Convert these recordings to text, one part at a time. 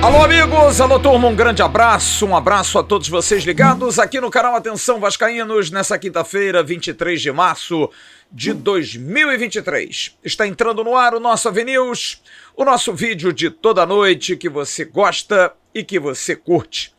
Alô, amigos, alô, turma, um grande abraço, a todos vocês ligados aqui no canal Atenção Vascaínos, nessa quinta-feira, 23 de março de 2023. Está entrando no ar o nosso AVNews, o nosso vídeo de toda noite que você gosta e que você curte.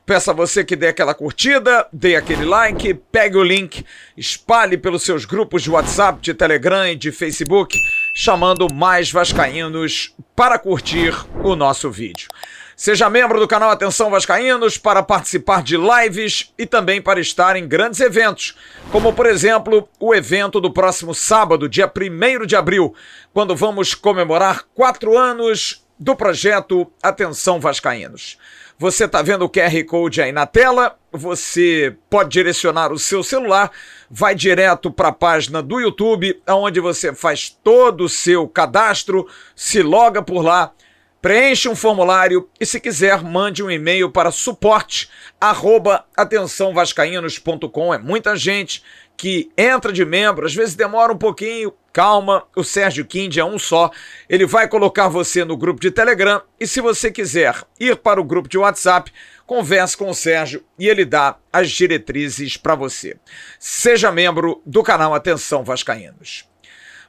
Peço a você que dê aquela curtida, dê aquele like, pegue o link, espalhe pelos seus grupos de WhatsApp, de Telegram e de Facebook, chamando mais vascaínos para curtir o nosso vídeo. Seja membro do canal Atenção Vascaínos para participar de lives e também para estar em grandes eventos, como por exemplo o evento do próximo sábado, dia 1º de abril, quando vamos comemorar 4 anos do projeto Atenção Vascaínos. Você está vendo o QR Code aí na tela, você pode direcionar o seu celular, vai direto para a página do YouTube, onde você faz todo o seu cadastro, se loga por lá, preenche um formulário e, se quiser, mande um e-mail para suporte@atençãovascaínos.com. É muita gente que entra de membro, às vezes demora um pouquinho, calma, o Sérgio Kind é um só, ele vai colocar você no grupo de Telegram e, se você quiser ir para o grupo de WhatsApp, converse com o Sérgio e ele dá as diretrizes para você. Seja membro do canal Atenção Vascaínos.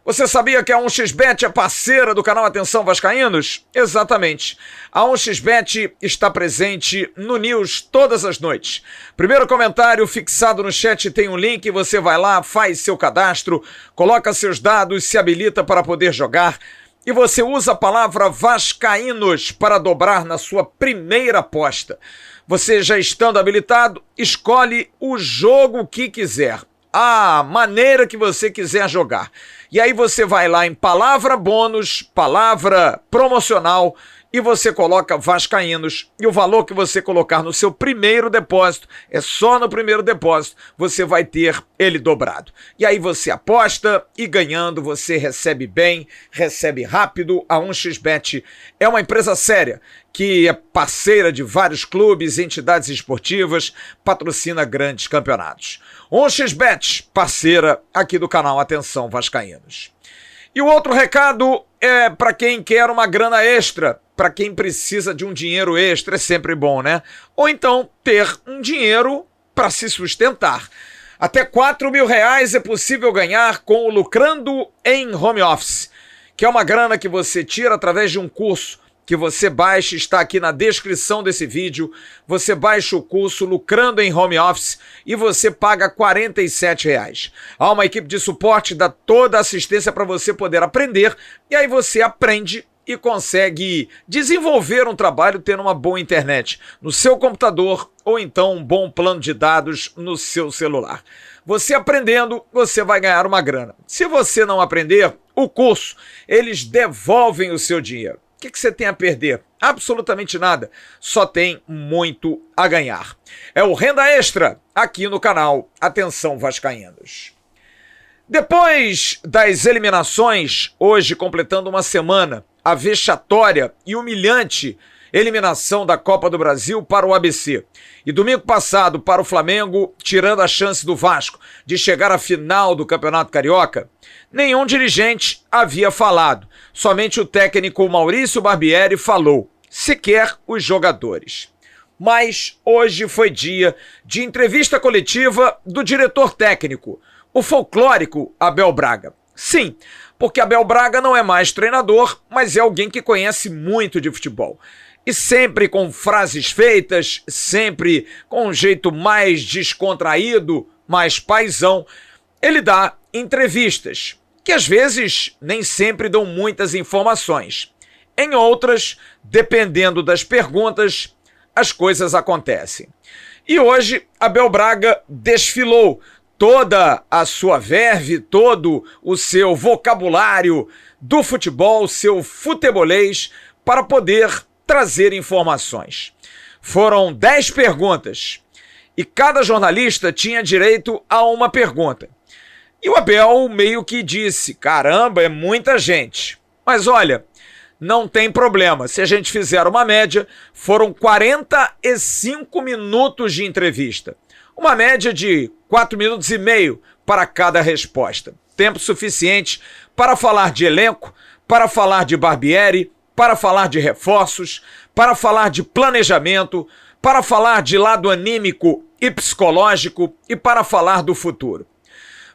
Você sabia que a 1xBet é parceira do canal Atenção Vascaínos? Exatamente. A 1xBet está presente no News todas as noites. Primeiro comentário fixado no chat tem um link, você vai lá, faz seu cadastro, coloca seus dados, se habilita para poder jogar e você usa a palavra Vascaínos para dobrar na sua primeira aposta. Você já estando habilitado, escolhe o jogo que quiser, a maneira que você quiser jogar. E aí você vai lá em palavra bônus, palavra promocional, e você coloca Vascaínos, e o valor que você colocar no seu primeiro depósito, é só no primeiro depósito, você vai ter ele dobrado. E aí você aposta e ganhando você recebe bem, recebe rápido. A 1xBet é uma empresa séria, que é parceira de vários clubes e entidades esportivas, patrocina grandes campeonatos. 1xBet, parceira aqui do canal Atenção Vascaínos. E o outro recado é para quem quer uma grana extra, para quem precisa de um dinheiro extra, é sempre bom, né? Ou então ter um dinheiro para se sustentar. Até R$4.000 é possível ganhar com o Lucrando em Home Office, que é uma grana que você tira através de um curso que você baixa, está aqui na descrição desse vídeo. Você baixa o curso Lucrando em Home Office e você paga R$47. Há uma equipe de suporte, dá toda a assistência para você poder aprender, e aí você aprende e consegue desenvolver um trabalho tendo uma boa internet no seu computador ou então um bom plano de dados no seu celular. Você aprendendo, você vai ganhar uma grana. Se você não aprender, o curso, eles devolvem o seu dinheiro. O que você tem a perder? Absolutamente nada. Só tem muito a ganhar. É o Renda Extra aqui no canal Atenção Vascaínos. Depois das eliminações, hoje completando uma semana, a vexatória e humilhante eliminação da Copa do Brasil para o ABC. E domingo passado para o Flamengo, tirando a chance do Vasco de chegar à final do Campeonato Carioca, nenhum dirigente havia falado. Somente o técnico Maurício Barbieri falou, sequer os jogadores. Mas hoje foi dia de entrevista coletiva do diretor técnico, o folclórico Abel Braga. Sim, porque Abel Braga não é mais treinador, mas é alguém que conhece muito de futebol. E sempre com frases feitas, sempre com um jeito mais descontraído, mais paizão, ele dá entrevistas, que às vezes nem sempre dão muitas informações. Em outras, dependendo das perguntas, as coisas acontecem. E hoje, Abel Braga desfilou toda a sua verve, todo o seu vocabulário do futebol, seu futebolês, para poder trazer informações. Foram 10 perguntas e cada jornalista tinha direito a uma pergunta. E o Abel meio que disse, caramba, é muita gente. Mas olha, não tem problema, se a gente fizer uma média, foram 45 minutos de entrevista. Uma média de 4 minutos e meio para cada resposta. Tempo suficiente para falar de elenco, para falar de Barbieri, para falar de reforços, para falar de planejamento, para falar de lado anímico e psicológico e para falar do futuro.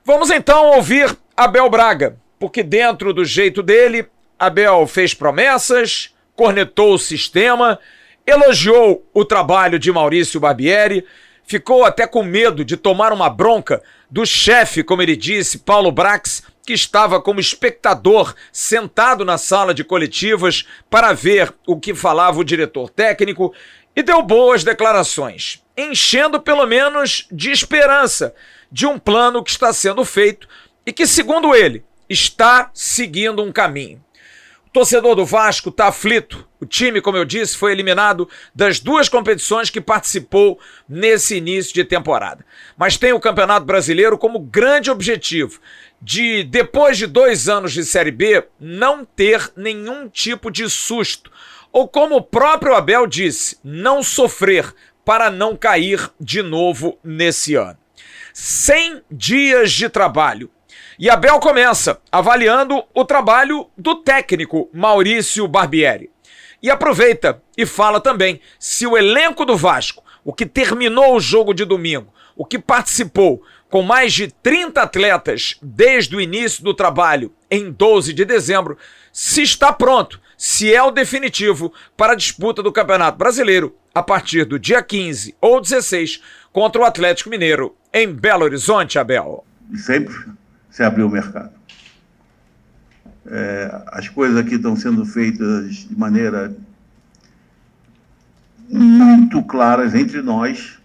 Vamos então ouvir Abel Braga, porque dentro do jeito dele, Abel fez promessas, cornetou o sistema, elogiou o trabalho de Maurício Barbieri, ficou até com medo de tomar uma bronca do chefe, como ele disse, Paulo Brax, que estava como espectador sentado na sala de coletivas para ver o que falava o diretor técnico e deu boas declarações, enchendo pelo menos de esperança de um plano que está sendo feito e que, segundo ele, está seguindo um caminho. O torcedor do Vasco está aflito. O time, como eu disse, foi eliminado das 2 competições que participou nesse início de temporada. Mas tem o Campeonato Brasileiro como grande objetivo de, depois de 2 anos de Série B, não ter nenhum tipo de susto. Ou como o próprio Abel disse, não sofrer para não cair de novo nesse ano. 100 dias de trabalho. E Abel começa avaliando o trabalho do técnico Maurício Barbieri. E aproveita e fala também se o elenco do Vasco, o que terminou o jogo de domingo, o que participou com mais de 30 atletas desde o início do trabalho em 12 de dezembro, se está pronto, se é o definitivo para a disputa do Campeonato Brasileiro a partir do dia 15 ou 16 contra o Atlético Mineiro em Belo Horizonte, Abel. Sempre se abriu o mercado. As coisas aqui estão sendo feitas de maneira muito claras entre nós.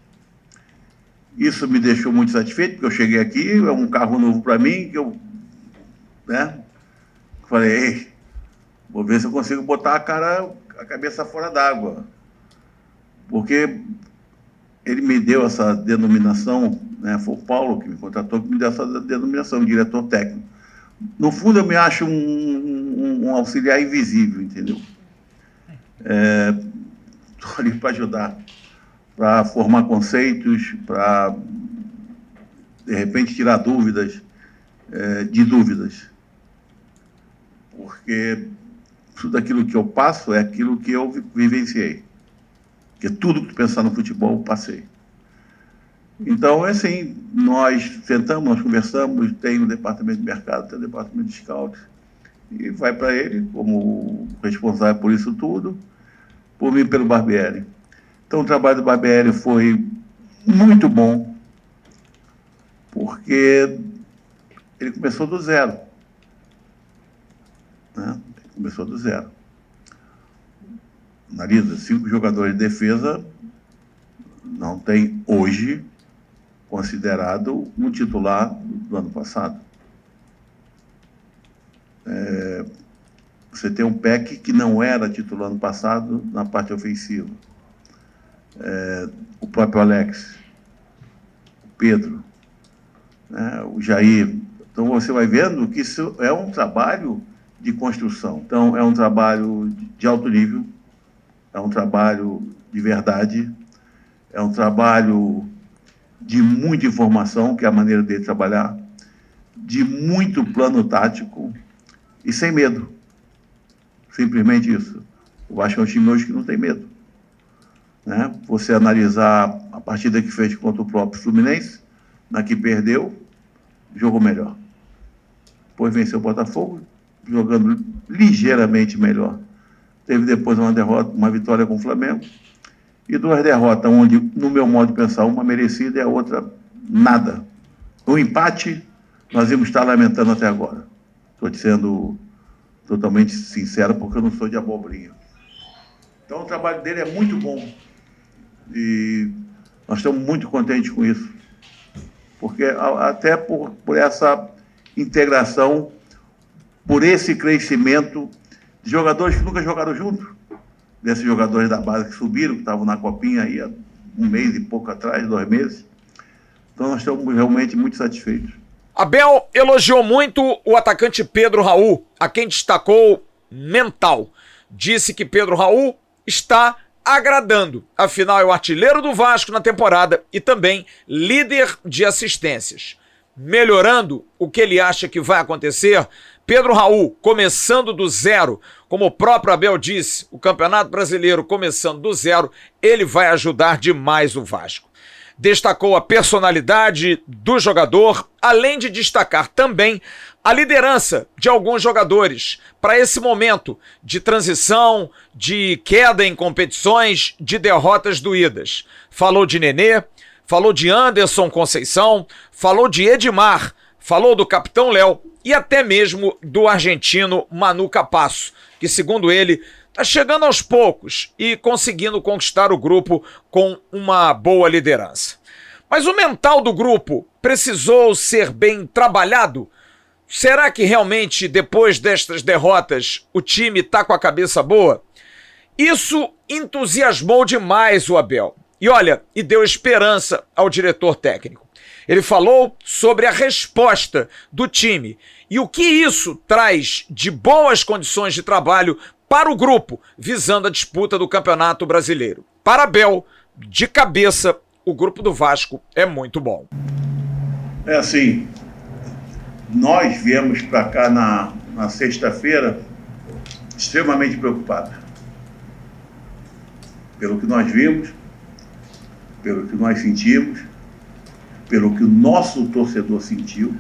Isso me deixou muito satisfeito, porque eu cheguei aqui, é um carro novo para mim, que eu falei, vou ver se eu consigo botar a cabeça fora d'água. Porque ele me deu essa denominação, né? Foi o Paulo que me contratou, que me deu essa denominação, diretor técnico. No fundo, eu me acho um auxiliar invisível, entendeu? Estou ali para ajudar, para formar conceitos, para, de repente, tirar dúvidas de dúvidas. Porque tudo aquilo que eu passo é aquilo que eu vivenciei. Porque tudo que tu pensar no futebol, eu passei. Então, é assim, nós sentamos, nós conversamos, tem o departamento de mercado, tem o departamento de scout, e vai para ele como responsável por isso tudo, por mim pelo Barbieri. Então, o trabalho do Barbieri foi muito bom, porque ele começou do zero. Né? Ele começou do zero. Analisa, 5 jogadores de defesa não tem hoje considerado um titular do ano passado. Você tem um Peck que não era titular ano passado na parte ofensiva. O próprio Alex, o Pedro, o Jair. Então você vai vendo que isso é um trabalho de construção. Então é um trabalho de alto nível, é um trabalho de verdade, é um trabalho de muita informação, que é a maneira dele trabalhar, de muito plano tático e sem medo. Simplesmente isso. O Vasco é um time hoje que não tem medo. Né? Você analisar a partida que fez contra o próprio Fluminense, na que perdeu, jogou melhor. Depois venceu o Botafogo, jogando ligeiramente melhor. Teve depois uma derrota, uma vitória com o Flamengo, e 2 derrotas, onde, no meu modo de pensar, uma merecida e a outra nada. O empate, nós íamos estar lamentando até agora. Estou sendo totalmente sincero, porque eu não sou de abobrinha. Então, o trabalho dele é muito bom. E nós estamos muito contentes com isso. Porque até por essa integração, por esse crescimento de jogadores que nunca jogaram juntos, desses jogadores da base que subiram, que estavam na copinha aí há 1 mês e pouco atrás, 2 meses. Então nós estamos realmente muito satisfeitos. Abel elogiou muito o atacante Pedro Raul, a quem destacou mental. Disse que Pedro Raul está agradando. Afinal, é o artilheiro do Vasco na temporada e também líder de assistências. Melhorando o que ele acha que vai acontecer, Pedro Raul, começando do zero, como o próprio Abel disse, o Campeonato Brasileiro começando do zero, ele vai ajudar demais o Vasco. Destacou a personalidade do jogador, além de destacar também a liderança de alguns jogadores para esse momento de transição, de queda em competições, de derrotas doídas. Falou de Nenê, falou de Anderson Conceição, falou de Edmar, falou do capitão Léo e até mesmo do argentino Manu Capasso, que segundo ele está chegando aos poucos e conseguindo conquistar o grupo com uma boa liderança. Mas o mental do grupo precisou ser bem trabalhado? Será que realmente depois destas derrotas o time está com a cabeça boa? Isso entusiasmou demais o Abel. E olha, e deu esperança ao diretor técnico. Ele falou sobre a resposta do time e o que isso traz de boas condições de trabalho para o grupo, visando a disputa do Campeonato Brasileiro. Para Abel, de cabeça, o grupo do Vasco é muito bom. É assim, nós viemos para cá na sexta-feira extremamente preocupados. Pelo que nós vimos, pelo que nós sentimos, pelo que o nosso torcedor sentiu.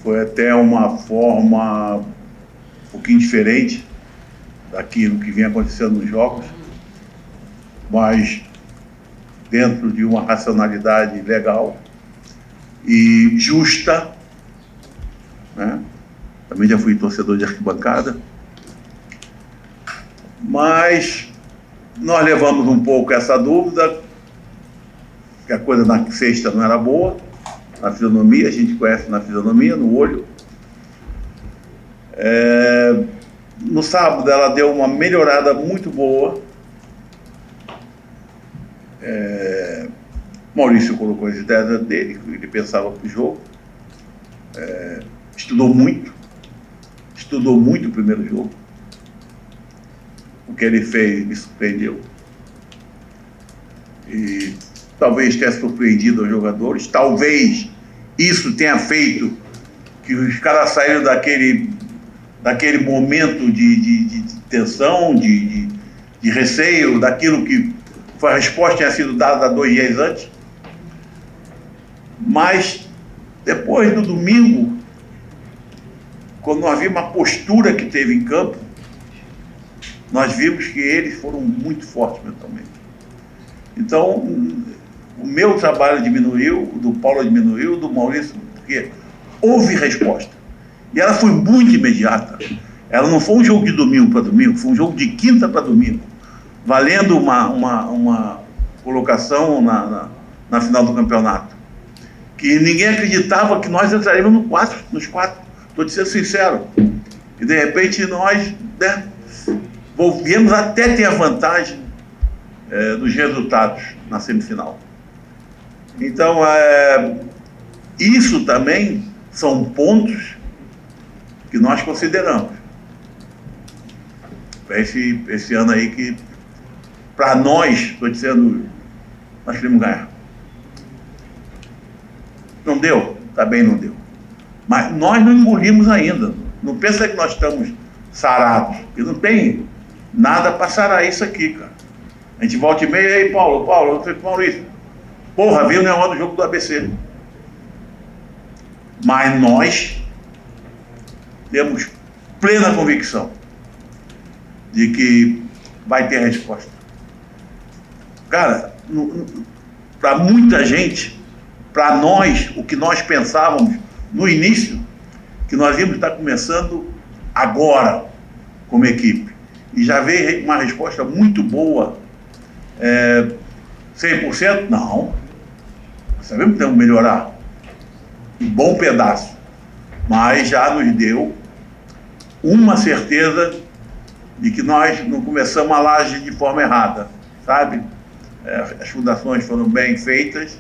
Foi até uma forma um pouquinho diferente daquilo que vem acontecendo nos jogos, mas dentro de uma racionalidade legal e justa, né? Também já fui torcedor de arquibancada, mas nós levamos um pouco essa dúvida, que a coisa na sexta não era boa, na fisionomia, a gente conhece na fisionomia, no olho. No sábado ela deu uma melhorada muito boa. Maurício colocou as ideias dele, ele pensava para o jogo. Estudou muito o primeiro jogo. O que ele fez me surpreendeu. E talvez tenha surpreendido os jogadores, talvez isso tenha feito que os caras saíram daquele momento de tensão, de receio, daquilo que a resposta tinha sido dada 2 dias antes. Mas depois do domingo, quando nós vimos a postura que teve em campo, nós vimos que eles foram muito fortes mentalmente. Então, o meu trabalho diminuiu, o do Paulo diminuiu, o do Maurício, porque houve resposta. E ela foi muito imediata. Ela não foi um jogo de domingo para domingo, foi um jogo de quinta para domingo, valendo uma colocação na final do campeonato. Que ninguém acreditava que nós entraríamos nos quatro. Estou te sendo sincero. E de repente nós, né, viemos até ter a vantagem dos resultados na semifinal. Então, isso também são pontos que nós consideramos. Esse ano aí que, para nós, estou dizendo, nós queremos ganhar. Não deu? Também não deu. Mas nós não engolimos ainda. Não pensa que nós estamos sarados. Porque não tem nada para sarar isso aqui, cara. A gente volta e meia, aí, Paulo, eu falei, Maurício, porra, veio o Neon do jogo do ABC. Mas nós temos plena convicção de que vai ter resposta. Cara, para muita gente, para nós, o que nós pensávamos no início, que nós íamos estar começando agora como equipe. E já veio uma resposta muito boa. 100%? Não. Sabemos que temos que melhorar um bom pedaço, mas já nos deu uma certeza de que nós não começamos a laje de forma errada, sabe? As fundações foram bem feitas.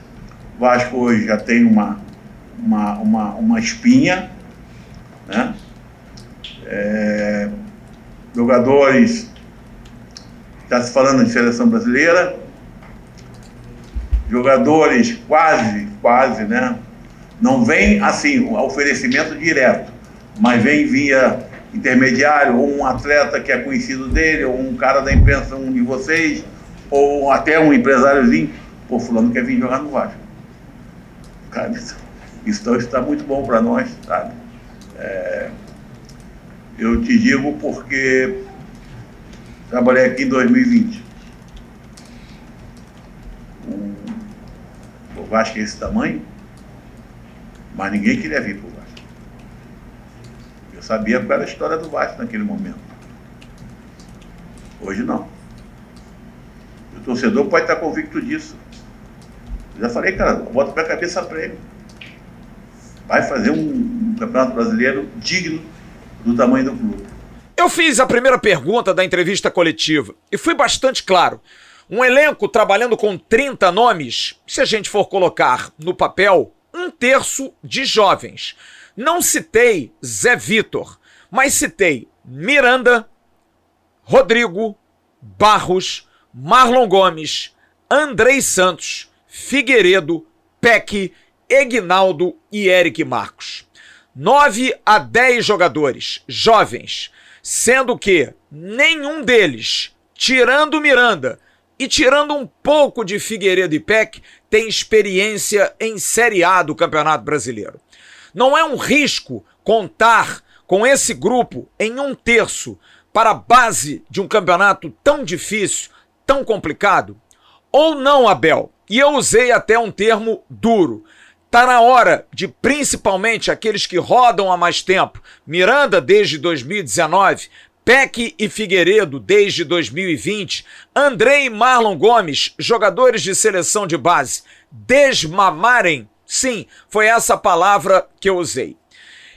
O Vasco hoje já tem uma espinha, né? Jogadores, está se falando de seleção brasileira, jogadores quase, né? Não vem assim, o oferecimento direto, mas vem via intermediário, ou um atleta que é conhecido dele, ou um cara da imprensa, um de vocês, ou até um empresáriozinho, pô, fulano quer vir jogar no Vasco. Cara, isso está muito bom para nós, sabe? Eu te digo porque trabalhei aqui em 2020. O Vasco é esse tamanho, mas ninguém queria vir para o Vasco. Eu sabia qual era a história do Vasco naquele momento. Hoje não. O torcedor pode estar convicto disso. Eu já falei, cara, bota para a cabeça prêmio. Vai fazer um campeonato brasileiro digno do tamanho do clube. Eu fiz a primeira pergunta da entrevista coletiva e fui bastante claro. Um elenco trabalhando com 30 nomes, se a gente for colocar no papel, 1/3 de jovens. Não citei Zé Vitor, mas citei Miranda, Rodrigo, Barros, Marlon Gomes, Andrei Santos, Figueiredo, Peck, Egnaldo e Eric Marcos. 9 a 10 jogadores jovens, sendo que nenhum deles, tirando Miranda e tirando um pouco de Figueiredo e Peck, tem experiência em Série A do Campeonato Brasileiro. Não é um risco contar com esse grupo em 1/3 para a base de um campeonato tão difícil, tão complicado? Ou não, Abel? E eu usei até um termo duro. Tá na hora de, principalmente aqueles que rodam há mais tempo, Miranda desde 2019, Peck e Figueiredo desde 2020, Andrei e Marlon Gomes, jogadores de seleção de base, desmamarem? Sim, foi essa palavra que eu usei.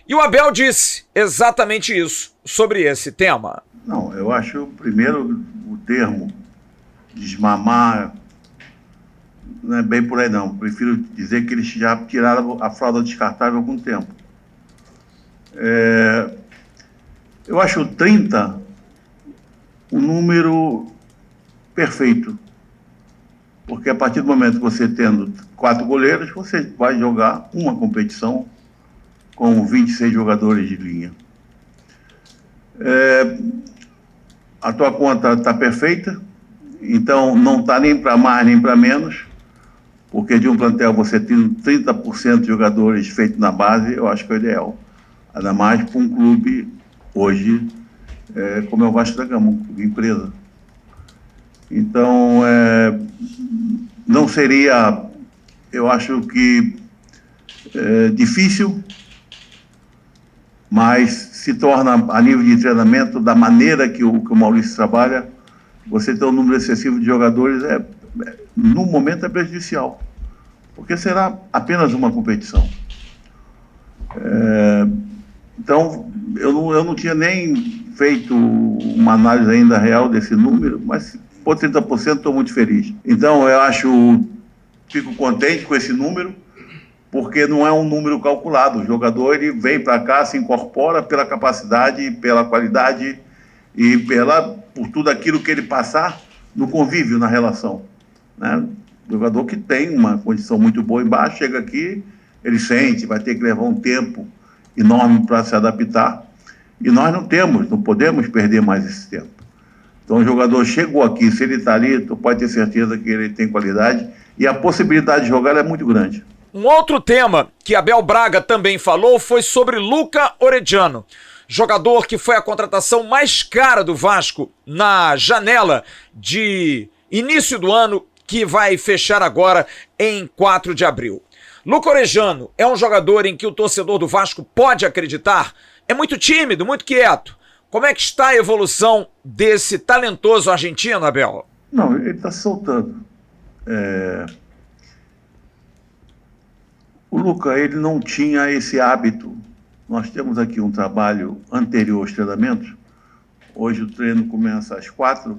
E o Abel disse exatamente isso sobre esse tema. Não, eu acho, primeiro, o termo desmamar não é bem por aí não. Prefiro dizer que eles já tiraram a fralda descartável há algum tempo. Eu acho 30 um número perfeito. Porque a partir do momento que você tendo 4 goleiros, você vai jogar uma competição com 26 jogadores de linha. A tua conta está perfeita, então não está nem para mais nem para menos, porque de um plantel você tem 30% de jogadores feitos na base, eu acho que é o ideal. Ainda mais para um clube hoje, como é o Vasco da Gama, um clube empresa. Então, não seria, eu acho que, difícil, mas se torna, a nível de treinamento, da maneira que o Maurício trabalha, você ter um número excessivo de jogadores, no momento, é prejudicial, porque será apenas uma competição. Então, eu não tinha nem feito uma análise ainda real desse número, mas por 30% estou muito feliz. Então, fico contente com esse número, porque não é um número calculado. O jogador ele vem para cá, se incorpora pela capacidade, pela qualidade e por tudo aquilo que ele passar no convívio, na relação, né? O jogador que tem uma condição muito boa embaixo, chega aqui, ele sente, vai ter que levar um tempo enorme para se adaptar. E nós não podemos perder mais esse tempo. Então o jogador chegou aqui, se ele está ali, tu pode ter certeza que ele tem qualidade e a possibilidade de jogar é muito grande. Um outro tema que Abel Braga também falou foi sobre Luca Orediano, jogador que foi a contratação mais cara do Vasco na janela de início do ano, que vai fechar agora em 4 de abril. Luca Orediano é um jogador em que o torcedor do Vasco pode acreditar? É muito tímido, muito quieto. Como é que está a evolução desse talentoso argentino, Abel? Não, ele está soltando. O Luca, ele não tinha esse hábito. Nós temos aqui um trabalho anterior aos treinamentos. Hoje o treino começa às 4,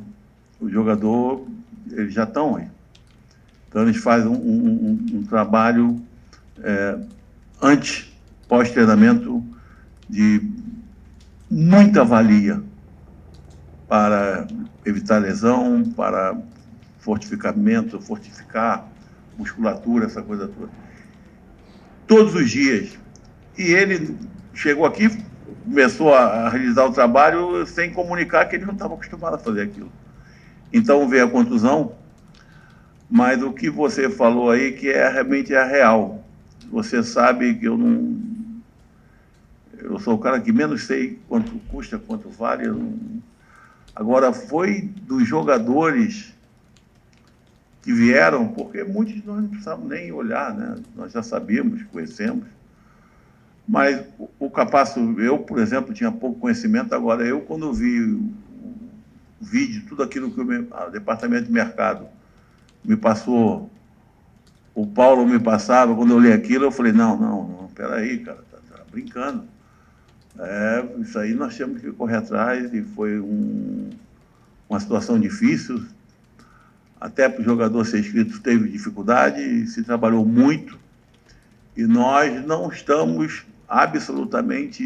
o jogador, eles já estão aí. Então eles fazem um trabalho antes, pós-treinamento, de muita valia para evitar lesão, para fortificar musculatura, essa coisa toda. Todos os dias. E ele chegou aqui, começou a realizar o trabalho sem comunicar que ele não estava acostumado a fazer aquilo. Então veio a contusão, mas o que você falou aí que realmente é real. Você sabe que eu sou o cara que menos sei quanto custa, quanto vale. Agora, foi dos jogadores que vieram, porque muitos nós não precisávamos nem olhar, né? Nós já sabíamos, conhecemos. Mas o Capasso, eu, por exemplo, tinha pouco conhecimento. Agora, eu, quando vi o vídeo, tudo aquilo que o Departamento de Mercado me passou, o Paulo me passava, quando eu li aquilo, eu falei, não, peraí, cara, tá brincando. Isso aí nós temos que correr atrás, e foi uma situação difícil. Até para o jogador ser inscrito teve dificuldade, se trabalhou muito, e nós não estamos absolutamente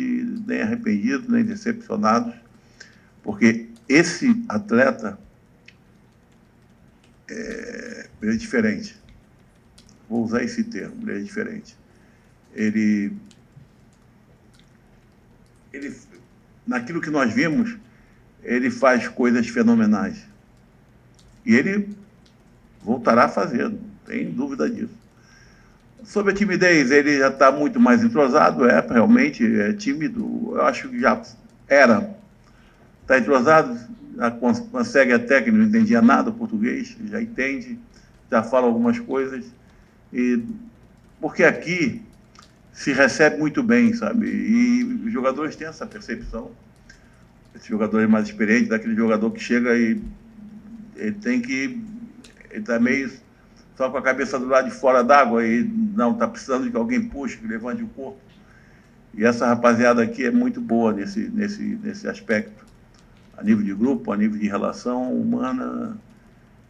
nem arrependidos, nem decepcionados, porque esse atleta ele é diferente. Vou usar esse termo, ele é diferente. Ele, naquilo que nós vimos, ele faz coisas fenomenais. E ele voltará a fazer, não tem dúvida disso. Sobre a timidez, ele já está muito mais entrosado, realmente é tímido, eu acho que já era. Está entrosado, já consegue até, que não entendia nada português, já entende, já fala algumas coisas, porque aqui se recebe muito bem, sabe? E os jogadores têm essa percepção. Esse jogador é mais experiente, daquele jogador que chega e ele está meio só com a cabeça do lado de fora d'água e não, está precisando de que alguém puxe, que levante o corpo. E essa rapaziada aqui é muito boa nesse aspecto, a nível de grupo, a nível de relação humana.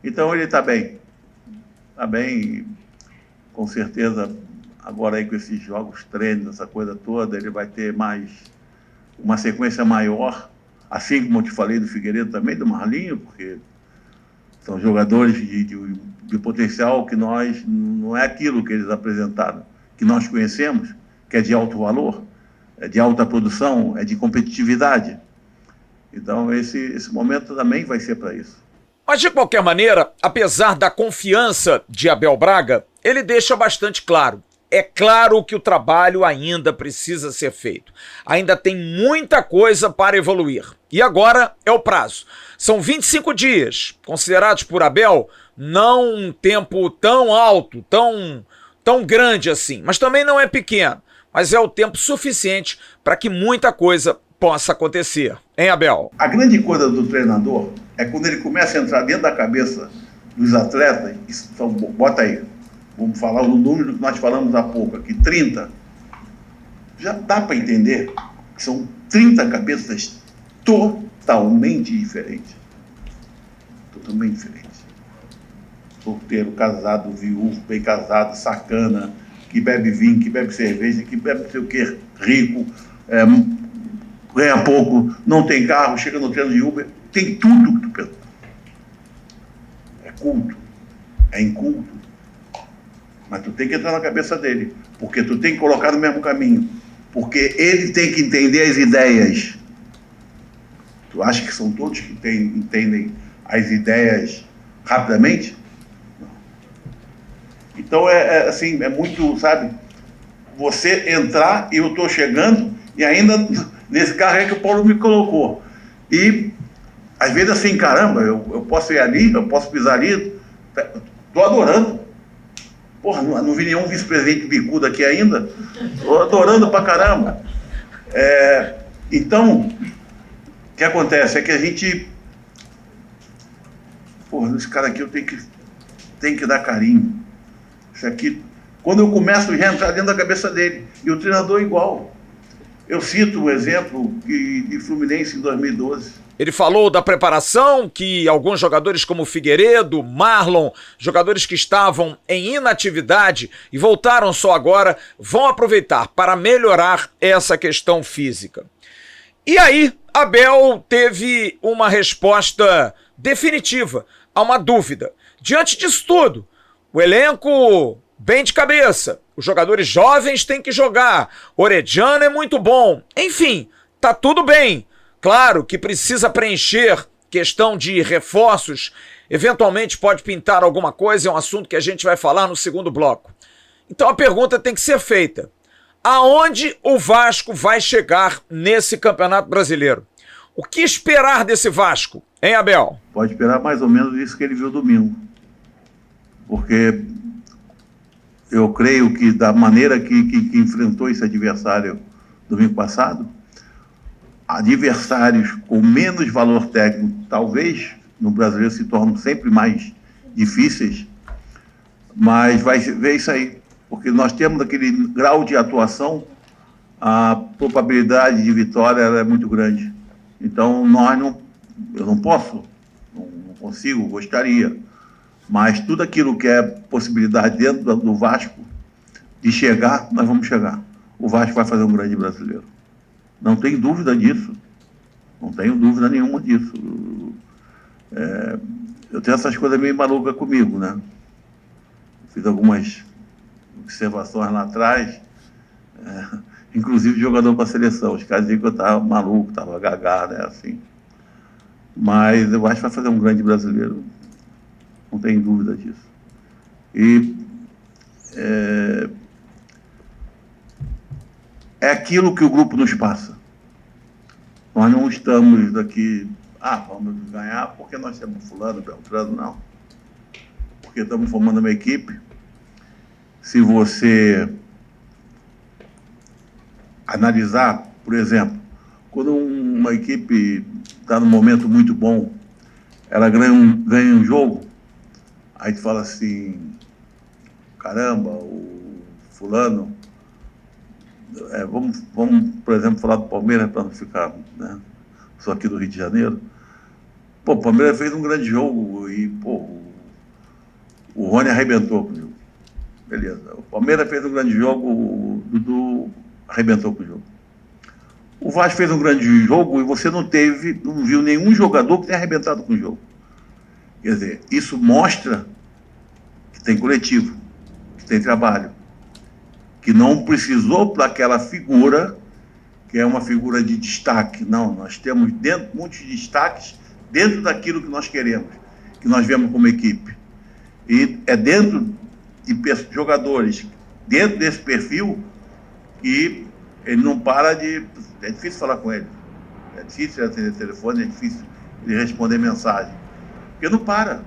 Então ele está bem, com certeza. Agora aí com esses jogos, treinos, essa coisa toda, ele vai ter uma sequência maior, assim como eu te falei do Figueiredo também, do Marlinho, porque são jogadores de potencial que não é aquilo que eles apresentaram, que nós conhecemos, que é de alto valor, é de alta produção, é de competitividade. Então esse momento também vai ser para isso. Mas de qualquer maneira, apesar da confiança de Abel Braga, ele deixa bastante claro. É claro que o trabalho ainda precisa ser feito. Ainda tem muita coisa para evoluir. E agora é o prazo. São 25 dias, considerados por Abel não um tempo tão alto, tão grande assim, mas também não é pequeno. Mas é o tempo suficiente para que muita coisa possa acontecer. Hein, Abel? A grande coisa do treinador é quando ele começa a entrar dentro da cabeça dos atletas. Então, bota aí. Vamos falar o número que nós falamos há pouco aqui, 30. Já dá para entender que são 30 cabeças totalmente diferentes. Totalmente diferentes. Solteiro, casado, viúvo, bem casado, sacana, que bebe vinho, que bebe cerveja, que bebe não sei o que, rico, ganha pouco, não tem carro, chega no treino de Uber, tem tudo que tu pensa. É culto, é inculto. Mas tu tem que entrar na cabeça dele, porque tu tem que colocar no mesmo caminho, porque ele tem que entender as ideias. Tu acha que são todos que entendem as ideias rapidamente? Não. Então assim, é muito, sabe, você entrar e eu estou chegando e ainda nesse carro aí que o Paulo me colocou. E às vezes assim, caramba, eu posso ir ali, eu posso pisar ali, estou adorando. Porra, não vi nenhum vice-presidente bicudo aqui ainda. Estou adorando pra caramba. Então, o que acontece é que a gente... Porra, esse cara aqui eu tenho que dar carinho. Isso aqui... Quando eu começo já a entrar dentro da cabeça dele. E o treinador igual. Eu cito o exemplo de Fluminense em 2012. Ele falou da preparação, que alguns jogadores como Figueiredo, Marlon, jogadores que estavam em inatividade e voltaram só agora, vão aproveitar para melhorar essa questão física. E aí, Abel teve uma resposta definitiva a uma dúvida. Diante disso tudo, o elenco bem de cabeça, os jogadores jovens têm que jogar, Orediano é muito bom, enfim... tá tudo bem. Claro que precisa preencher questão de reforços, eventualmente pode pintar alguma coisa, é um assunto que a gente vai falar no segundo bloco. Então a pergunta tem que ser feita. Aonde o Vasco vai chegar nesse Campeonato Brasileiro? O que esperar desse Vasco, hein, Abel? Pode esperar mais ou menos isso que ele viu domingo. Porque eu creio que da maneira que enfrentou esse adversário domingo passado, adversários com menos valor técnico, talvez no brasileiro se tornam sempre mais difíceis, mas vai ver isso aí, porque nós temos aquele grau de atuação, a probabilidade de vitória é muito grande. Então eu não posso, não consigo, gostaria, mas tudo aquilo que é possibilidade dentro do Vasco de chegar, nós vamos chegar. O Vasco vai fazer um grande brasileiro. Não tenho dúvida disso. Não tenho dúvida nenhuma disso. Eu tenho essas coisas meio malucas comigo, né? Fiz algumas observações lá atrás, inclusive de jogador para a seleção. Os caras diziam que eu estava maluco, estava gagá, né? Assim. Mas eu acho que vai fazer um grande brasileiro. Não tenho dúvida disso. E é aquilo que o grupo nos passa. Nós não estamos daqui, vamos ganhar porque nós temos fulano, beltrano, não. Porque estamos formando uma equipe. Se você analisar, por exemplo, quando uma equipe está num momento muito bom, ela ganha um jogo, aí tu fala assim, caramba, o fulano... Vamos, por exemplo, falar do Palmeiras, para não ficar, né, só aqui do Rio de Janeiro. Pô, o Palmeiras fez um grande jogo e, o Rony arrebentou com o jogo. Beleza. O Palmeiras fez um grande jogo, o Dudu arrebentou com o jogo. O Vasco fez um grande jogo e você não viu nenhum jogador que tenha arrebentado com o jogo. Quer dizer, isso mostra que tem coletivo, que tem trabalho, que não precisou para aquela figura, que é uma figura de destaque. Não, nós temos muitos destaques dentro daquilo que nós queremos, que nós vemos como equipe. E é dentro de jogadores, dentro desse perfil, que ele não para de... É difícil falar com ele, é difícil atender telefone, é difícil ele responder mensagem, porque não para.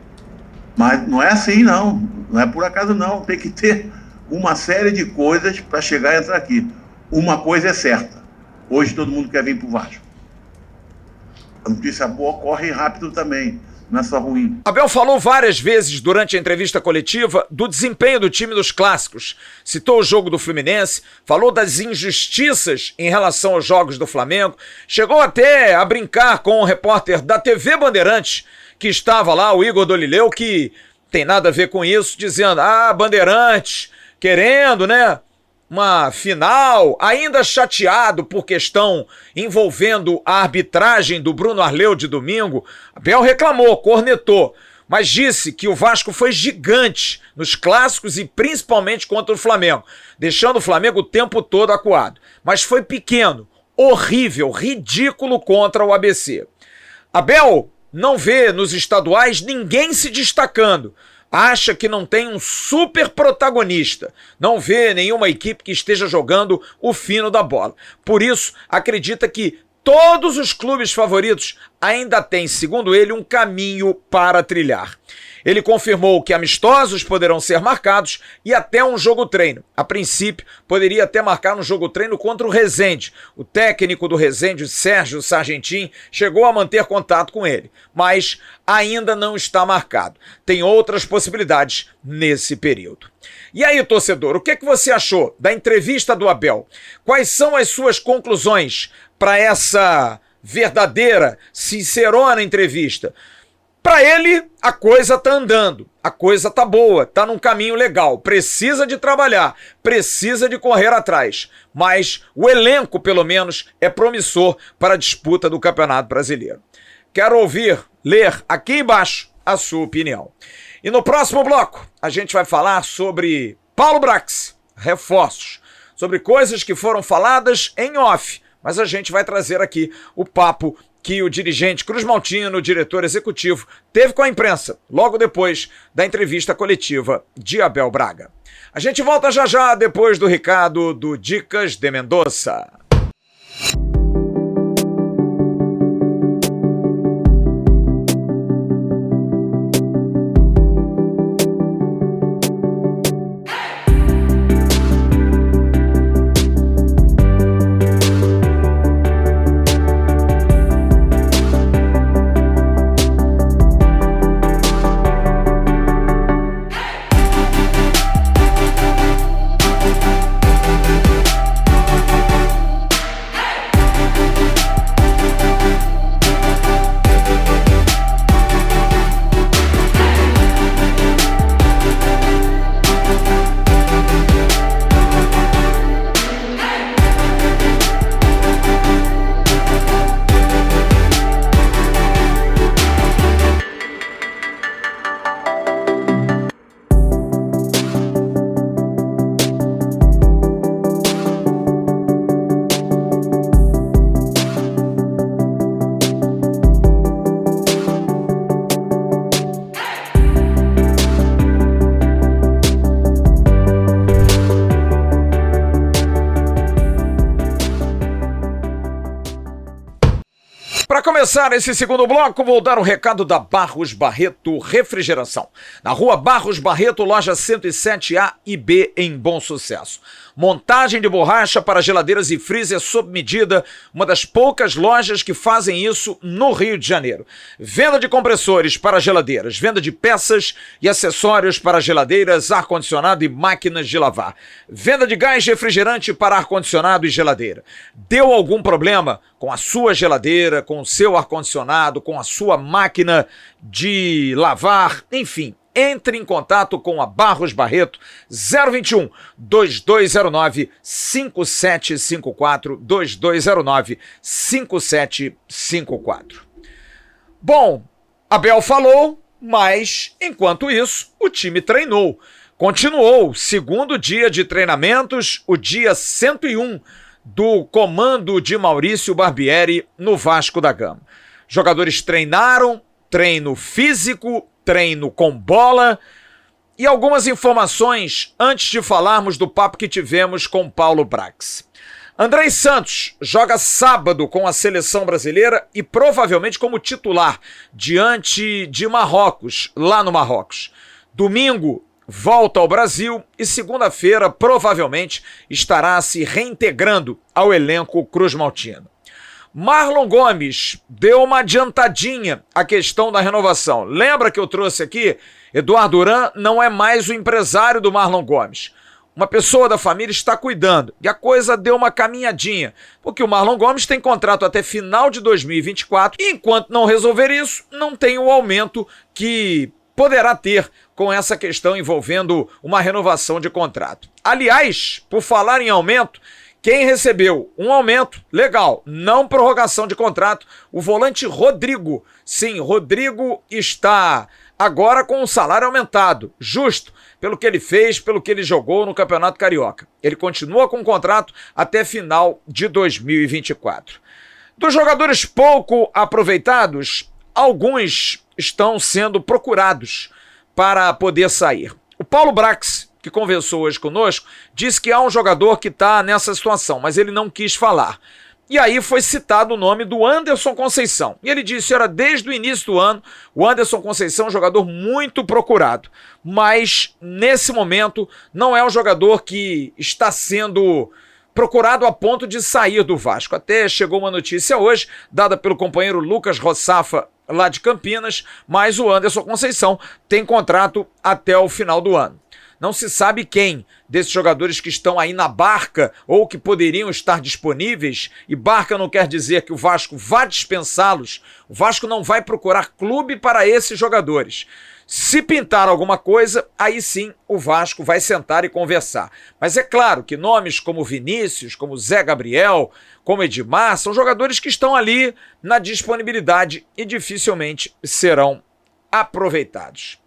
Mas não é assim, não é por acaso, não. Tem que ter uma série de coisas para chegar e entrar aqui. Uma coisa é certa, hoje todo mundo quer vir para o Vasco. A notícia boa corre rápido também, não é só ruim. Abel falou várias vezes durante a entrevista coletiva do desempenho do time dos clássicos. Citou o jogo do Fluminense, falou das injustiças em relação aos jogos do Flamengo, chegou até a brincar com o repórter da TV Bandeirantes, que estava lá, o Igor Dolileu, que tem nada a ver com isso, dizendo, Bandeirantes... querendo, né, uma final, ainda chateado por questão envolvendo a arbitragem do Bruno Arleu de domingo. Abel reclamou, cornetou, mas disse que o Vasco foi gigante nos clássicos e principalmente contra o Flamengo, deixando o Flamengo o tempo todo acuado. Mas foi pequeno, horrível, ridículo contra o ABC. Abel não vê nos estaduais ninguém se destacando. Acha que não tem um super protagonista, não vê nenhuma equipe que esteja jogando o fino da bola. Por isso, acredita que todos os clubes favoritos ainda têm, segundo ele, um caminho para trilhar. Ele confirmou que amistosos poderão ser marcados e até um jogo-treino. A princípio, poderia até marcar um jogo-treino contra o Resende. O técnico do Resende, Sérgio Sargentin, chegou a manter contato com ele, mas ainda não está marcado. Tem outras possibilidades nesse período. E aí, torcedor, o que você achou da entrevista do Abel? Quais são as suas conclusões para essa verdadeira, sincerona entrevista? Para ele, a coisa tá andando, a coisa tá boa, tá num caminho legal, precisa de trabalhar, precisa de correr atrás, mas o elenco, pelo menos, é promissor para a disputa do Campeonato Brasileiro. Quero ler aqui embaixo a sua opinião. E no próximo bloco, a gente vai falar sobre Paulo Brax, reforços, sobre coisas que foram faladas em off, mas a gente vai trazer aqui o papo que o dirigente Cruz Maltino, o diretor executivo, teve com a imprensa, logo depois da entrevista coletiva de Abel Braga. A gente volta já já, depois do recado do Dicas de Mendonça. Para começar esse segundo bloco, vou dar o recado da Barros Barreto Refrigeração. Na rua Barros Barreto, loja 107A e B, em Bom Sucesso. Montagem de borracha para geladeiras e freezer sob medida, uma das poucas lojas que fazem isso no Rio de Janeiro. Venda de compressores para geladeiras, venda de peças e acessórios para geladeiras, ar-condicionado e máquinas de lavar. Venda de gás refrigerante para ar-condicionado e geladeira. Deu algum problema com a sua geladeira, com o seu ar-condicionado, com a sua máquina de lavar, enfim? Entre em contato com a Barros Barreto, 021 2209 5754, 2209 5754. Bom, Abel falou, mas enquanto isso, o time treinou. Continuou, segundo dia de treinamentos, o dia 101 do comando de Maurício Barbieri no Vasco da Gama. Jogadores treinaram, treino físico, treino com bola e algumas informações antes de falarmos do papo que tivemos com Paulo Brax. Andrei Santos joga sábado com a seleção brasileira e provavelmente como titular diante de Marrocos, lá no Marrocos. Domingo volta ao Brasil e segunda-feira provavelmente estará se reintegrando ao elenco Cruz Maltino. Marlon Gomes deu uma adiantadinha à questão da renovação. Lembra que eu trouxe aqui? Eduardo Duran não é mais o empresário do Marlon Gomes. Uma pessoa da família está cuidando. E a coisa deu uma caminhadinha, porque o Marlon Gomes tem contrato até final de 2024 e enquanto não resolver isso, não tem o aumento que poderá ter com essa questão envolvendo uma renovação de contrato. Aliás, por falar em aumento, quem recebeu um aumento, legal, não prorrogação de contrato, o volante Rodrigo. Sim, Rodrigo está agora com um salário aumentado, justo, pelo que ele fez, pelo que ele jogou no Campeonato Carioca. Ele continua com o contrato até final de 2024. Dos jogadores pouco aproveitados, alguns estão sendo procurados para poder sair. O Paulo Brax, que conversou hoje conosco, disse que há um jogador que está nessa situação, mas ele não quis falar. E aí foi citado o nome do Anderson Conceição. E ele disse, era desde o início do ano, o Anderson Conceição é um jogador muito procurado, mas nesse momento não é um jogador que está sendo procurado a ponto de sair do Vasco. Até chegou uma notícia hoje, dada pelo companheiro Lucas Rossafa, lá de Campinas, mas o Anderson Conceição tem contrato até o final do ano. Não se sabe quem desses jogadores que estão aí na barca ou que poderiam estar disponíveis, e barca não quer dizer que o Vasco vá dispensá-los, o Vasco não vai procurar clube para esses jogadores. Se pintar alguma coisa, aí sim o Vasco vai sentar e conversar. Mas é claro que nomes como Vinícius, como Zé Gabriel, como Edmar, são jogadores que estão ali na disponibilidade e dificilmente serão aproveitados.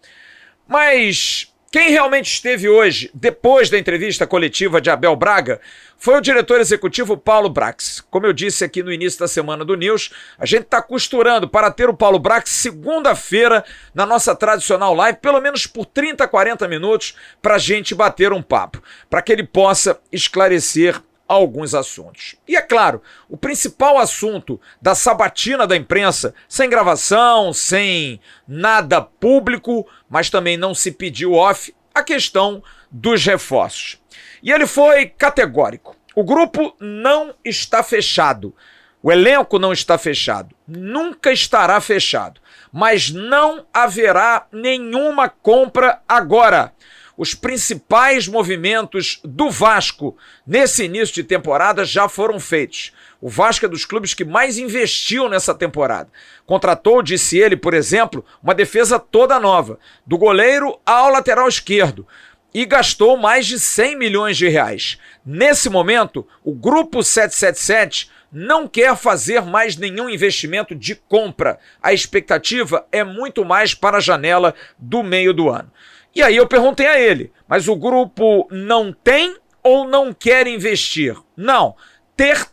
Mas Quem realmente esteve hoje, depois da entrevista coletiva de Abel Braga, foi o diretor executivo Paulo Brax. Como eu disse aqui no início da semana do News, a gente está costurando para ter o Paulo Brax segunda-feira na nossa tradicional live, pelo menos por 30, 40 minutos, para a gente bater um papo, para que ele possa esclarecer alguns assuntos. E é claro, o principal assunto da sabatina da imprensa, sem gravação, sem nada público, mas também não se pediu off, a questão dos reforços. E ele foi categórico. O grupo não está fechado. O elenco não está fechado. Nunca estará fechado. Mas não haverá nenhuma compra agora. Os principais movimentos do Vasco nesse início de temporada já foram feitos. O Vasco é dos clubes que mais investiu nessa temporada. Contratou, disse ele, por exemplo, uma defesa toda nova, do goleiro ao lateral esquerdo, e gastou mais de 100 milhões de reais. Nesse momento, o Grupo 777 não quer fazer mais nenhum investimento de compra. A expectativa é muito mais para a janela do meio do ano. E aí eu perguntei a ele, mas o grupo não tem ou não quer investir? Não,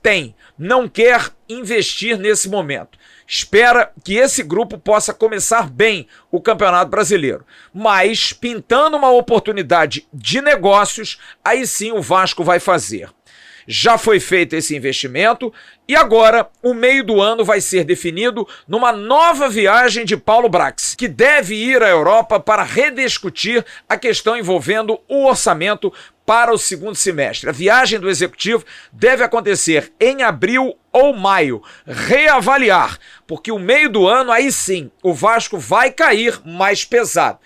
tem, não quer investir nesse momento. Espera que esse grupo possa começar bem o Campeonato Brasileiro, mas pintando uma oportunidade de negócios, aí sim o Vasco vai fazer. Já foi feito esse investimento e agora o meio do ano vai ser definido numa nova viagem de Paulo Brax, que deve ir à Europa para rediscutir a questão envolvendo o orçamento para o segundo semestre. A viagem do executivo deve acontecer em abril ou maio. Reavaliar, porque o meio do ano, aí sim, o Vasco vai cair mais pesado.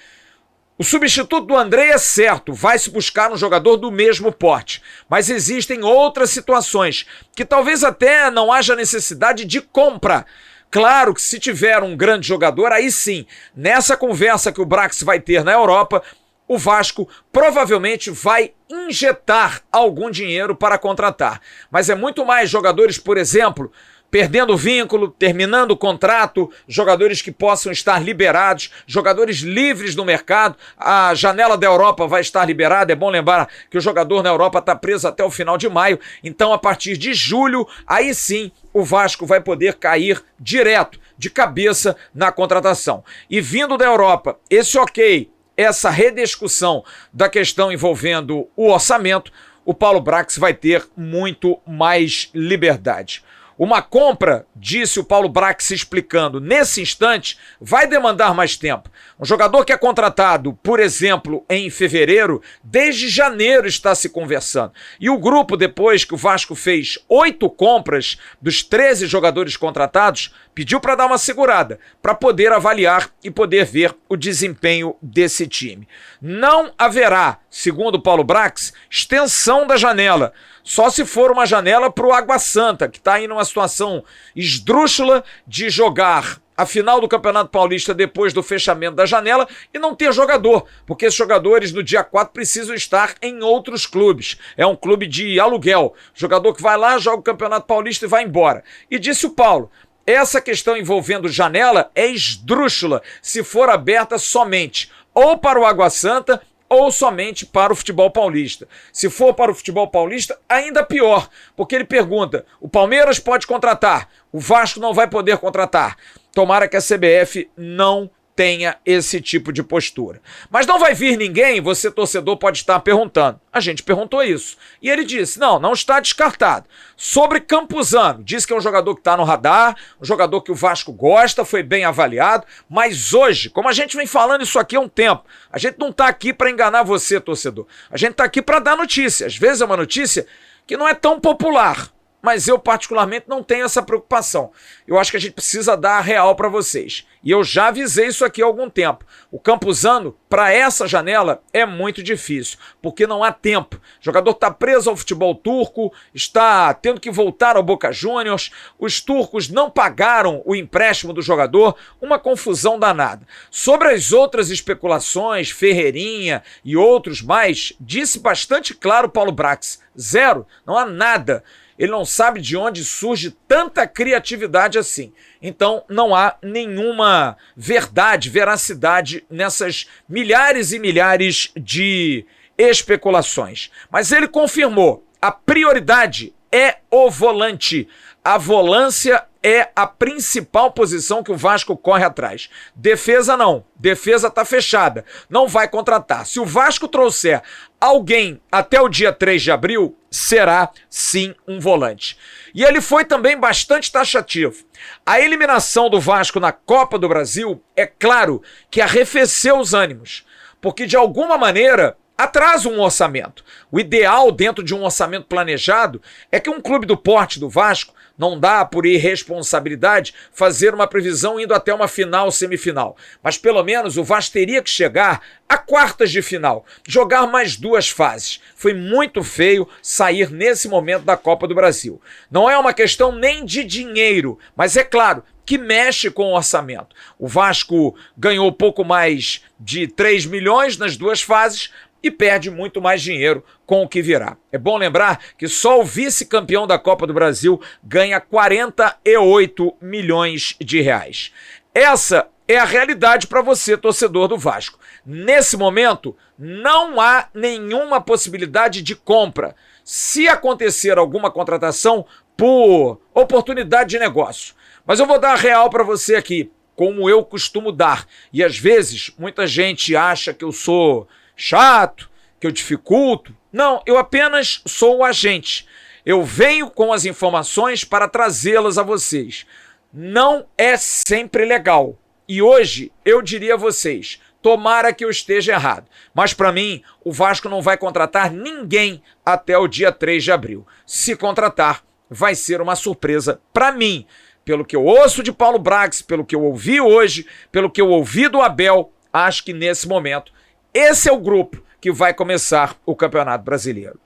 O substituto do André é certo, vai se buscar um jogador do mesmo porte, mas existem outras situações que talvez até não haja necessidade de compra. Claro que se tiver um grande jogador, aí sim, nessa conversa que o Brax vai ter na Europa, o Vasco provavelmente vai injetar algum dinheiro para contratar. Mas é muito mais jogadores, por exemplo, perdendo o vínculo, terminando o contrato, jogadores que possam estar liberados, jogadores livres no mercado. A janela da Europa vai estar liberada, é bom lembrar que o jogador na Europa está preso até o final de maio, então a partir de julho, aí sim o Vasco vai poder cair direto, de cabeça na contratação. E vindo da Europa, esse ok, essa rediscussão da questão envolvendo o orçamento, o Paulo Brax vai ter muito mais liberdade. Uma compra, disse o Paulo Brax explicando, nesse instante vai demandar mais tempo. Um jogador que é contratado, por exemplo, em fevereiro, desde janeiro está se conversando. E o grupo, depois que o Vasco fez 8 compras dos 13 jogadores contratados, pediu para dar uma segurada, para poder avaliar e poder ver o desempenho desse time. Não haverá, segundo o Paulo Brax, extensão da janela. Só se for uma janela para o Água Santa, que está aí numa situação esdrúxula de jogar a final do Campeonato Paulista depois do fechamento da janela e não ter jogador, porque esses jogadores no dia 4 precisam estar em outros clubes. É um clube de aluguel. Jogador que vai lá, joga o Campeonato Paulista e vai embora. E disse o Paulo, essa questão envolvendo janela é esdrúxula se for aberta somente ou para o Água Santa ou somente para o futebol paulista. Se for para o futebol paulista, ainda pior, porque ele pergunta, o Palmeiras pode contratar, o Vasco não vai poder contratar. Tomara que a CBF não tenha esse tipo de postura. Mas não vai vir ninguém, você torcedor pode estar perguntando. A gente perguntou isso. E ele disse, não está descartado. Sobre Campuzano, diz que é um jogador que está no radar, um jogador que o Vasco gosta, foi bem avaliado, mas hoje, como a gente vem falando isso aqui há um tempo, a gente não está aqui para enganar você, torcedor. A gente está aqui para dar notícia. Às vezes é uma notícia que não é tão popular, mas eu particularmente não tenho essa preocupação. Eu acho que a gente precisa dar a real para vocês. E eu já avisei isso aqui há algum tempo. O Campuzano, para essa janela, é muito difícil, porque não há tempo. O jogador está preso ao futebol turco, está tendo que voltar ao Boca Juniors, os turcos não pagaram o empréstimo do jogador, uma confusão danada. Sobre as outras especulações, Ferreirinha e outros mais, disse bastante claro Paulo Brax, zero, não há nada. ele não sabe de onde surge tanta criatividade assim. Então não há nenhuma verdade, veracidade nessas milhares e milhares de especulações. Mas ele confirmou, a prioridade é o volante. A volância é a principal posição que o Vasco corre atrás. Defesa não. Defesa está fechada. Não vai contratar. Se o Vasco trouxer alguém até o dia 3 de abril, será sim um volante. E ele foi também bastante taxativo. A eliminação do Vasco na Copa do Brasil, é claro que arrefeceu os ânimos. Porque de alguma maneira atrasa um orçamento. O ideal dentro de um orçamento planejado é que um clube do porte do Vasco não dá, por irresponsabilidade, fazer uma previsão indo até uma final, semifinal. Mas pelo menos o Vasco teria que chegar a quartas de final, jogar mais 2 fases. Foi muito feio sair nesse momento da Copa do Brasil. Não é uma questão nem de dinheiro, mas é claro que mexe com o orçamento. O Vasco ganhou pouco mais de 3 milhões nas 2 fases, e perde muito mais dinheiro com o que virá. É bom lembrar que só o vice-campeão da Copa do Brasil ganha 48 milhões de reais. Essa é a realidade para você, torcedor do Vasco. Nesse momento, não há nenhuma possibilidade de compra. Se acontecer alguma contratação, por oportunidade de negócio. Mas eu vou dar a real para você aqui, como eu costumo dar. E às vezes, muita gente acha que eu sou chato, que eu dificulto. Não, eu apenas sou o agente. Eu venho com as informações para trazê-las a vocês. Não é sempre legal. E hoje eu diria a vocês, tomara que eu esteja errado. Mas para mim, o Vasco não vai contratar ninguém até o dia 3 de abril. Se contratar, vai ser uma surpresa para mim. Pelo que eu ouço de Paulo Brax, pelo que eu ouvi hoje, pelo que eu ouvi do Abel, acho que nesse momento esse é o grupo que vai começar o Campeonato Brasileiro.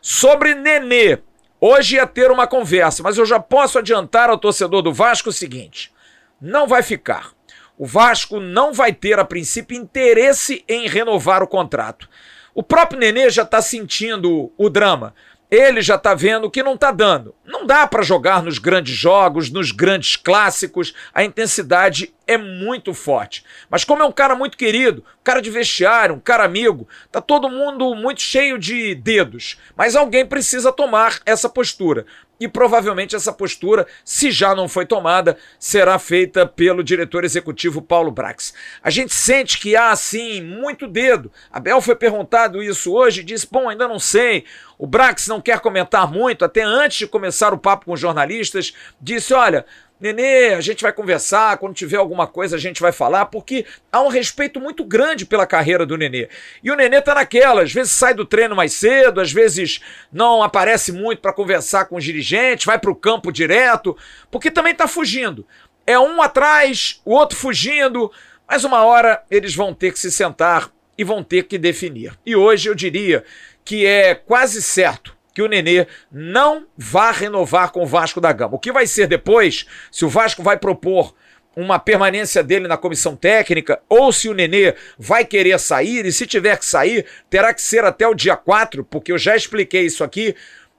Sobre Nenê, hoje ia ter uma conversa, mas eu já posso adiantar ao torcedor do Vasco o seguinte: não vai ficar. O Vasco não vai ter, a princípio, interesse em renovar o contrato. O próprio Nenê já está sentindo o drama. Ele já está vendo que não está dando. Não dá para jogar nos grandes jogos, nos grandes clássicos. A intensidade é muito forte. Mas como é um cara muito querido, um cara de vestiário, um cara amigo, tá todo mundo muito cheio de dedos. Mas alguém precisa tomar essa postura. E provavelmente essa postura, se já não foi tomada, será feita pelo diretor executivo Paulo Brax. A gente sente que há, assim, muito dedo. Abel foi perguntado isso hoje e disse, bom, ainda não sei. O Brax não quer comentar muito, até antes de começar o papo com os jornalistas, disse, olha, Nenê, a gente vai conversar, quando tiver alguma coisa a gente vai falar, porque há um respeito muito grande pela carreira do Nenê. E o Nenê tá naquela, às vezes sai do treino mais cedo, às vezes não aparece muito para conversar com os dirigentes, vai para o campo direto, porque também tá fugindo. É um atrás, o outro fugindo, mas uma hora eles vão ter que se sentar e vão ter que definir. E hoje eu diria que é quase certo que o Nenê não vá renovar com o Vasco da Gama. O que vai ser depois, se o Vasco vai propor uma permanência dele na comissão técnica, ou se o Nenê vai querer sair, e se tiver que sair, terá que ser até o dia 4, porque eu já expliquei isso aqui.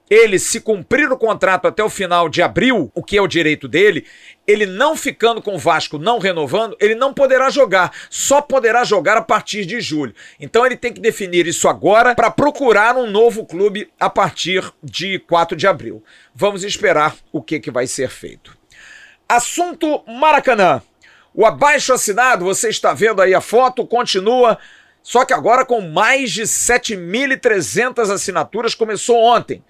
Ele, se cumprir o contrato até o final de abril, o que é o direito dele, ele não ficando com o Vasco, não renovando, ele não poderá jogar, só poderá jogar a partir de julho. Então ele tem que definir isso agora para procurar um novo clube a partir de 4 de abril. Vamos esperar o que vai ser feito. Assunto Maracanã. O abaixo-assinado, você está vendo aí a foto, continua, só que agora com mais de 7.300 assinaturas, começou ontem.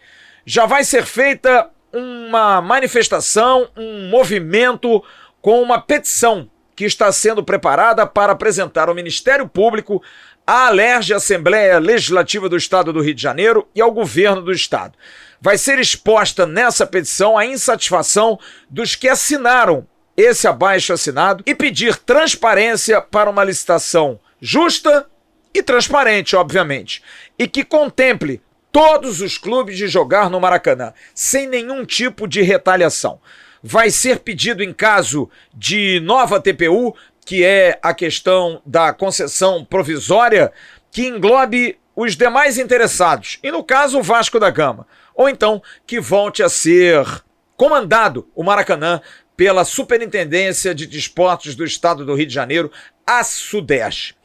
Já vai ser feita uma manifestação, um movimento com uma petição que está sendo preparada para apresentar ao Ministério Público, à Alerj, Assembleia Legislativa do Estado do Rio de Janeiro e ao Governo do Estado. Vai ser exposta nessa petição a insatisfação dos que assinaram esse abaixo-assinado e pedir transparência para uma licitação justa e transparente, obviamente, e que contemple todos os clubes de jogar no Maracanã, sem nenhum tipo de retaliação. Vai ser pedido em caso de nova TPU, que é a questão da concessão provisória, que englobe os demais interessados, e no caso o Vasco da Gama. ou então que volte a ser comandado o Maracanã pela Superintendência de Desportos do Estado do Rio de Janeiro, a SUDESP.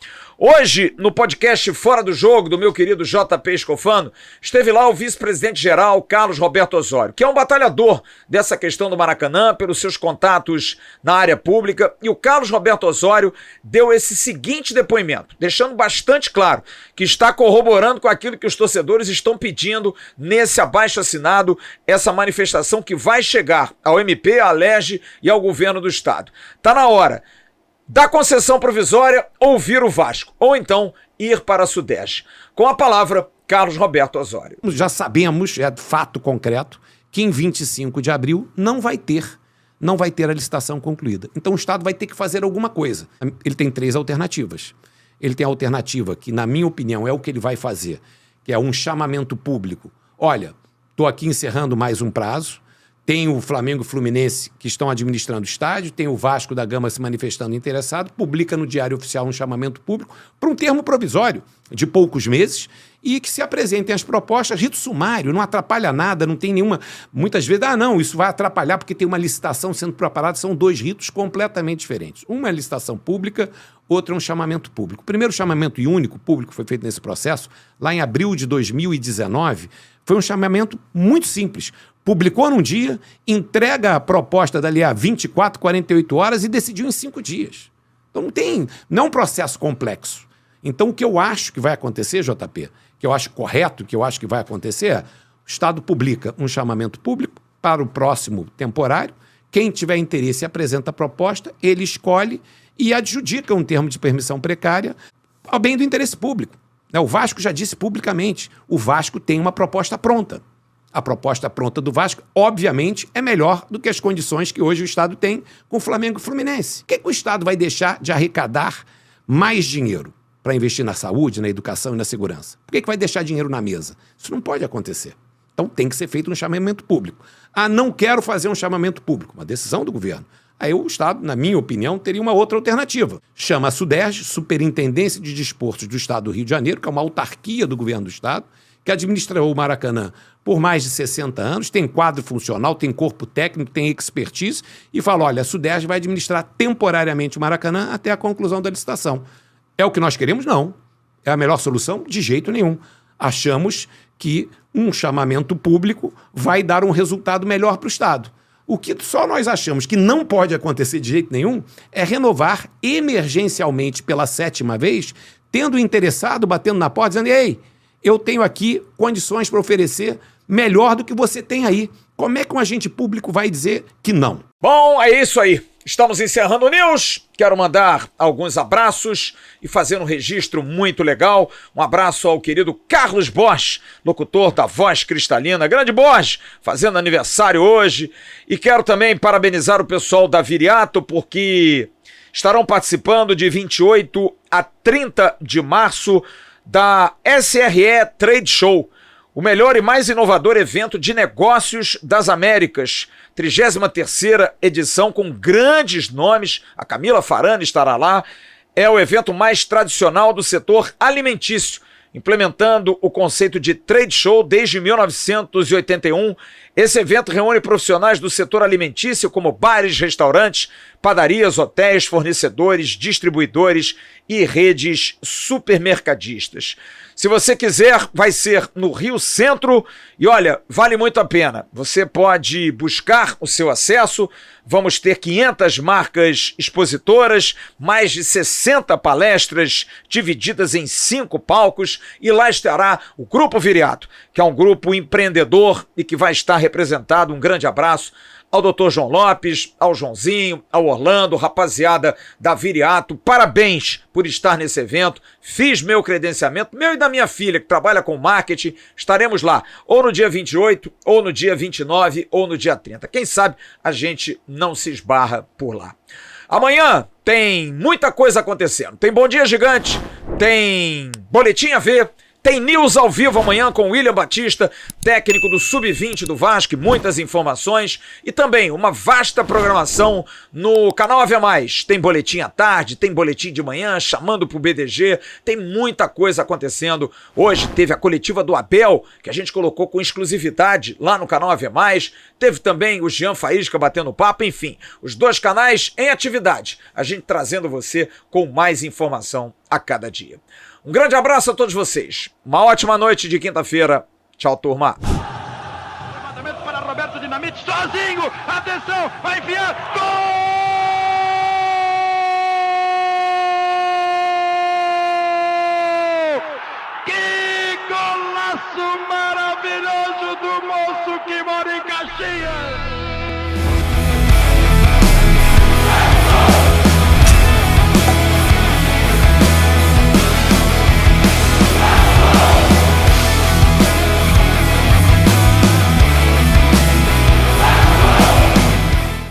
Hoje, no podcast Fora do Jogo, do meu querido JP Escofano, esteve lá o vice-presidente-geral Carlos Roberto Osório, que é um batalhador dessa questão do Maracanã, pelos seus contatos na área pública, e o Carlos Roberto Osório deu esse seguinte depoimento, deixando bastante claro que está corroborando com aquilo que os torcedores estão pedindo nesse abaixo-assinado, essa manifestação que vai chegar ao MP, à LERJ e ao governo do Estado. Tá na hora da concessão provisória, ouvir o Vasco, ou então ir para a SUDESP. Com a palavra, Carlos Roberto Osório. Já sabemos, é fato concreto, que em 25 de abril não vai ter a licitação concluída. Então o Estado vai ter que fazer alguma coisa. Ele tem 3 alternativas. Ele tem a alternativa que, na minha opinião, é o que ele vai fazer, que é um chamamento público. Olha, estou aqui encerrando mais um prazo, tem o Flamengo e o Fluminense que estão administrando o estádio, tem o Vasco da Gama se manifestando interessado, publica no Diário Oficial um chamamento público para um termo provisório de poucos meses e que se apresentem as propostas, rito sumário, não atrapalha nada, não tem nenhuma... Muitas vezes, não, isso vai atrapalhar porque tem uma licitação sendo preparada, são 2 ritos completamente diferentes. Uma é a licitação pública, outra é um chamamento público. O primeiro chamamento e único público que foi feito nesse processo, lá em abril de 2019, foi um chamamento muito simples. Publicou num dia, entrega a proposta dali a 24, 48 horas e decidiu em 5 dias. Então não é um processo complexo. Então o que eu acho que vai acontecer, JP, que eu acho correto, que eu acho que vai acontecer é o Estado publica um chamamento público para o próximo temporário, quem tiver interesse apresenta a proposta, ele escolhe e adjudica um termo de permissão precária ao bem do interesse público. O Vasco já disse publicamente, o Vasco tem uma proposta pronta. A proposta pronta do Vasco, obviamente, é melhor do que as condições que hoje o Estado tem com o Flamengo e o Fluminense. Por que o Estado vai deixar de arrecadar mais dinheiro para investir na saúde, na educação e na segurança? Por que vai deixar dinheiro na mesa? Isso não pode acontecer. Então tem que ser feito um chamamento público. Não quero fazer um chamamento público, uma decisão do governo. Aí o Estado, na minha opinião, teria uma outra alternativa. Chama a SUDESP, Superintendência de Desportos do Estado do Rio de Janeiro, que é uma autarquia do governo do Estado, que administrou o Maracanã por mais de 60 anos, tem quadro funcional, tem corpo técnico, tem expertise, e fala, olha, a SUDESP vai administrar temporariamente o Maracanã até a conclusão da licitação. É o que nós queremos? Não. É a melhor solução? De jeito nenhum. Achamos que um chamamento público vai dar um resultado melhor para o Estado. O que só nós achamos que não pode acontecer de jeito nenhum é renovar emergencialmente pela 7ª vez, tendo o interessado batendo na porta, dizendo, ei, eu tenho aqui condições para oferecer melhor do que você tem aí. Como é que um agente público vai dizer que não? Bom, é isso aí. Estamos encerrando o News. Quero mandar alguns abraços e fazer um registro muito legal. Um abraço ao querido Carlos Bosch, locutor da Voz Cristalina. Grande Bosch, fazendo aniversário hoje. E quero também parabenizar o pessoal da Viriato, porque estarão participando de 28 a 30 de março da SRE Trade Show, o melhor e mais inovador evento de negócios das Américas, 33ª edição com grandes nomes, a Camila Farani estará lá, é o evento mais tradicional do setor alimentício, implementando o conceito de trade show desde 1981. Esse evento reúne profissionais do setor alimentício como bares, restaurantes, padarias, hotéis, fornecedores, distribuidores e redes supermercadistas. Se você quiser, vai ser no Rio Centro e olha, vale muito a pena. Você pode buscar o seu acesso, vamos ter 500 marcas expositoras, mais de 60 palestras divididas em 5 palcos e lá estará o Grupo Viriato, que é um grupo empreendedor e que vai estar representado. Um grande abraço ao Dr. João Lopes, ao Joãozinho, ao Orlando, rapaziada da Viriato, parabéns por estar nesse evento. Fiz meu credenciamento, meu e da minha filha, que trabalha com marketing. Estaremos lá, ou no dia 28, ou no dia 29, ou no dia 30. Quem sabe a gente não se esbarra por lá. Amanhã tem muita coisa acontecendo. Tem Bom Dia Gigante, tem Boletim AV, Tem news ao vivo amanhã com William Batista, técnico do Sub-20 do Vasco, muitas informações e também uma vasta programação no canal Ave Mais. Tem boletim à tarde, tem boletim de manhã, chamando pro BDG, tem muita coisa acontecendo. Hoje teve a coletiva do Abel, que a gente colocou com exclusividade lá no canal Ave Mais. Teve também o Jean Faísca batendo papo, enfim, os dois canais em atividade. A gente trazendo você com mais informação a cada dia. Um grande abraço a todos vocês. Uma ótima noite de quinta-feira. Tchau, turma. Levantamento para Roberto Dinamite, sozinho. Atenção, vai enfiar. Gol! Que golaço maravilhoso do moço que mora em Caxias!